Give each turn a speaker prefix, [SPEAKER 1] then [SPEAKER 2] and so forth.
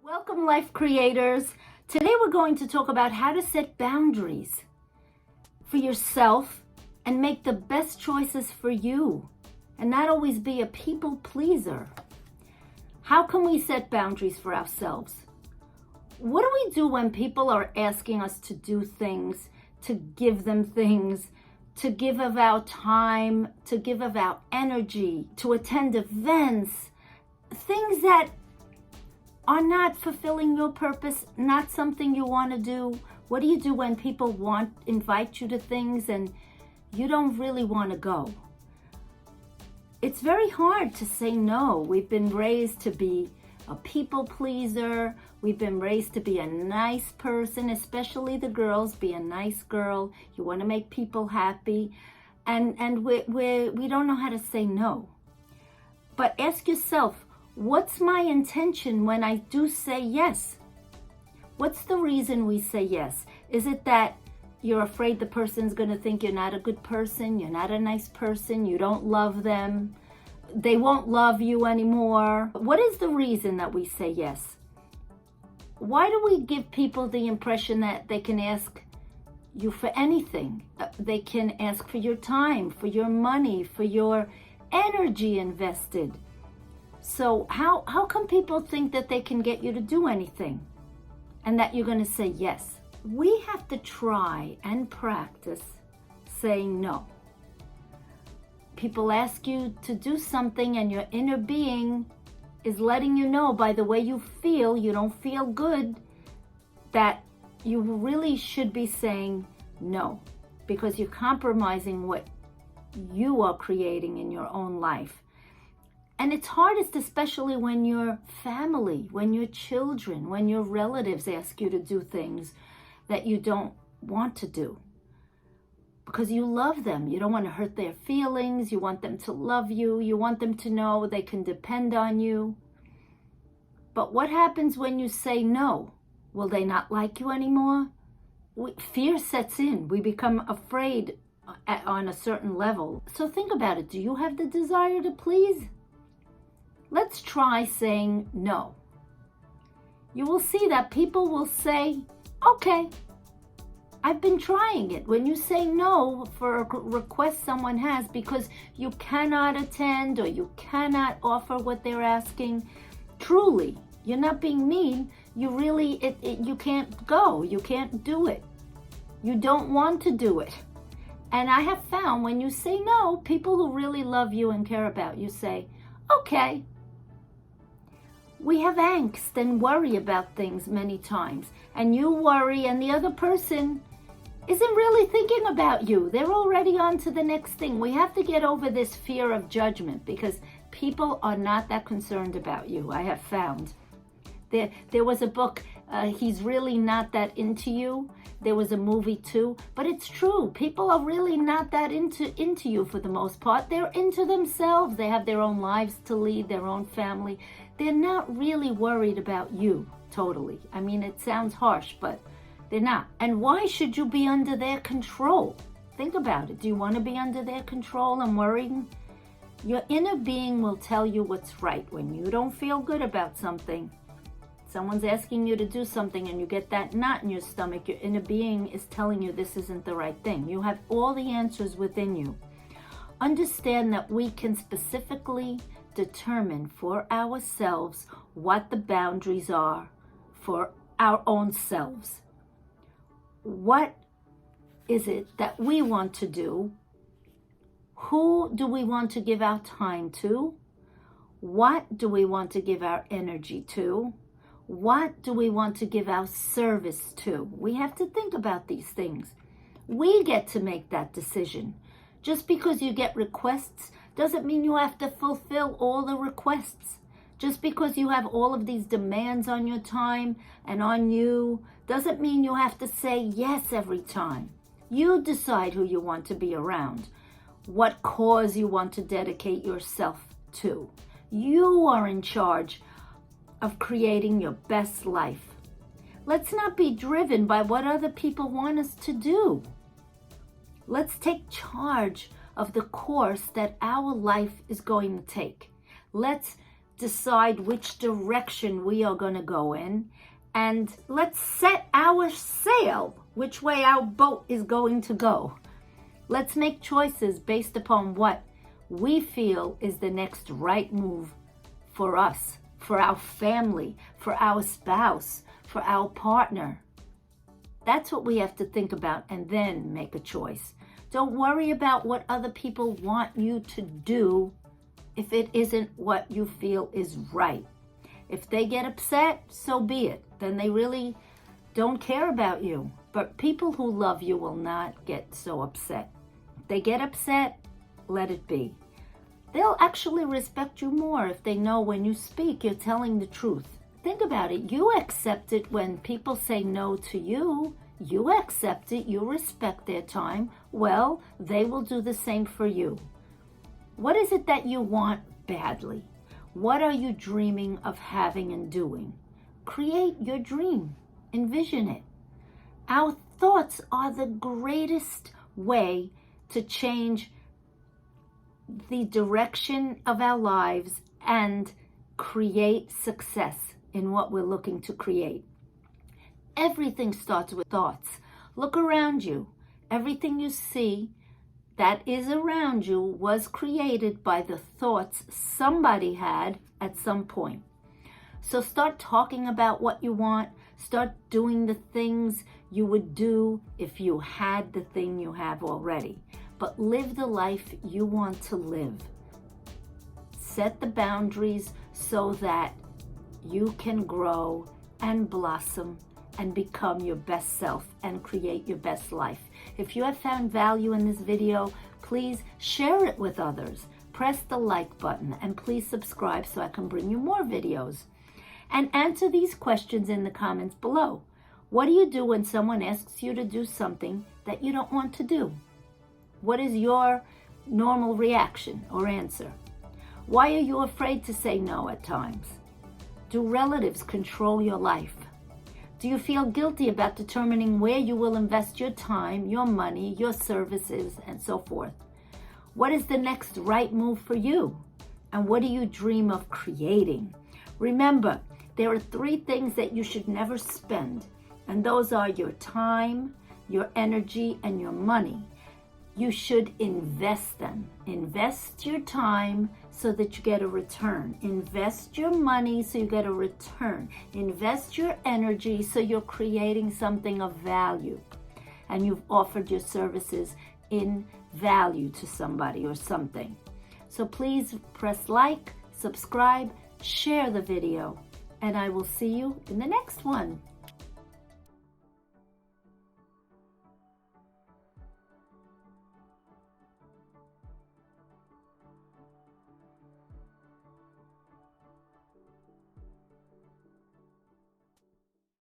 [SPEAKER 1] Welcome, life creators. Today we're going to talk about how to set boundaries for yourself and make the best choices for you and not always be a people pleaser. How can we set boundaries for ourselves? What do we do when people are asking us to do things, to give them things, to give of our time, to give of our energy, to attend events, things that are not fulfilling your purpose, not something you want to do? What do you do when people invite you to things and you don't really want to go? It's very hard to say no. We've been raised to be a people pleaser. We've been raised to be a nice person, especially the girls. Be a nice girl. You want to make people happy. And we don't know how to say no. But ask yourself, what's my intention when I do say yes? What's the reason we say yes? Is it that you're afraid the person's going to think you're not a good person, you're not a nice person, you don't love them, they won't love you anymore? What is the reason that we say yes? Why do we give people the impression that they can ask you for anything? They can ask for your time, for your money, for your energy invested. So how come people think that they can get you to do anything and that you're going to say yes? We have to try and practice saying no. People ask you to do something and your inner being is letting you know by the way you feel, you don't feel good, that you really should be saying no, because you're compromising what you are creating in your own life. And it's hardest, especially when your family, when your children, when your relatives ask you to do things that you don't want to do. Because you love them. You don't want to hurt their feelings. You want them to love you. You want them to know they can depend on you. But what happens when you say no? Will they not like you anymore? Fear sets in. We become afraid on a certain level. So think about it. Do you have the desire to please? Let's try saying no. You will see that people will say, okay, I've been trying it. When you say no for a request someone has because you cannot attend or you cannot offer what they're asking, truly, you're not being mean. You really, you can't go. You can't do it. You don't want to do it. And I have found when you say no, people who really love you and care about you say, okay. We have angst and worry about things many times. And you worry and the other person isn't really thinking about you. They're already on to the next thing. We have to get over this fear of judgment because people are not that concerned about you, I have found. There was a book, He's Really Not That Into You. There was a movie too. But it's true. People are really not that into you for the most part. They're into themselves. They have their own lives to lead, their own family. They're not really worried about you, totally. I mean, it sounds harsh, but they're not. And why should you be under their control? Think about it. Do you want to be under their control and worrying? Your inner being will tell you what's right. When you don't feel good about something, someone's asking you to do something and you get that knot in your stomach, your inner being is telling you this isn't the right thing. You have all the answers within you. Understand that we can specifically determine for ourselves what the boundaries are for our own selves. What is it that we want to do? Who do we want to give our time to? What do we want to give our energy to? What do we want to give our service to? We have to think about these things. We get to make that decision. Just because you get requests doesn't mean you have to fulfill all the requests. Just because you have all of these demands on your time and on you doesn't mean you have to say yes every time. You decide who you want to be around, what cause you want to dedicate yourself to. You are in charge of creating your best life. Let's not be driven by what other people want us to do. Let's take charge of the course that our life is going to take. Let's decide which direction we are going to go in, and let's set our sail, which way our boat is going to go. Let's make choices based upon what we feel is the next right move for us, for our family, for our spouse, for our partner. That's what we have to think about and then make a choice. Don't worry about what other people want you to do if it isn't what you feel is right. If they get upset, so be it. Then they really don't care about you. But people who love you will not get so upset. If they get upset, let it be. They'll actually respect you more if they know when you speak, you're telling the truth. Think about it. You accept it when people say no to you. You accept it. You respect their time. Well, they will do the same for you. What is it that you want badly? What are you dreaming of having and doing? Create your dream. Envision it. Our thoughts are the greatest way to change the direction of our lives and create success in what we're looking to create. Everything starts with thoughts. Look around you. Everything you see that is around you was created by the thoughts somebody had at some point. So start talking about what you want. Start doing the things you would do if you had the thing you have already. But live the life you want to live. Set the boundaries so that you can grow and blossom and become your best self and create your best life. If you have found value in this video, please share it with others. Press the like button and please subscribe so I can bring you more videos. And answer these questions in the comments below. What do you do when someone asks you to do something that you don't want to do? What is your normal reaction or answer? Why are you afraid to say no at times? Do relatives control your life? Do you feel guilty about determining where you will invest your time, your money, your services, and so forth? What is the next right move for you? And what do you dream of creating? Remember, there are 3 things that you should never spend, and those are your time, your energy, and your money. You should invest them. Invest your time so that you get a return. Invest your money so you get a return. Invest your energy so you're creating something of value and you've offered your services in value to somebody or something. So please press like, subscribe, share the video, and I will see you in the next one.